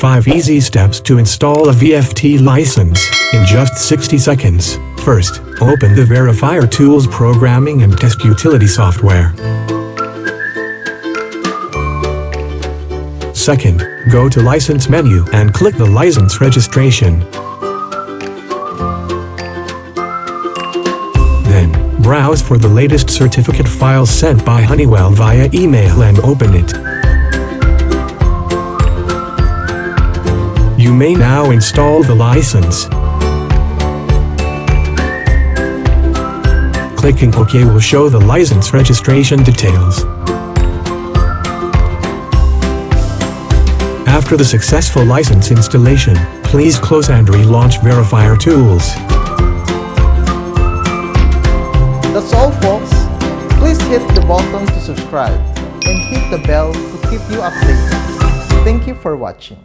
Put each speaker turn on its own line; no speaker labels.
5 easy steps to install a VFT license in just 60 seconds. First, open the VeriFire Tools Programming and Test Utility software. Second, go to License menu and click the license registration. Then, browse for the latest certificate file sent by Honeywell via email and open it. You may now install the license. Clicking OK will show the license registration details. After the successful license installation, please close and relaunch VeriFire Tools.
That's all, folks. Please hit the button to subscribe and hit the bell to keep you updated. Thank you for watching.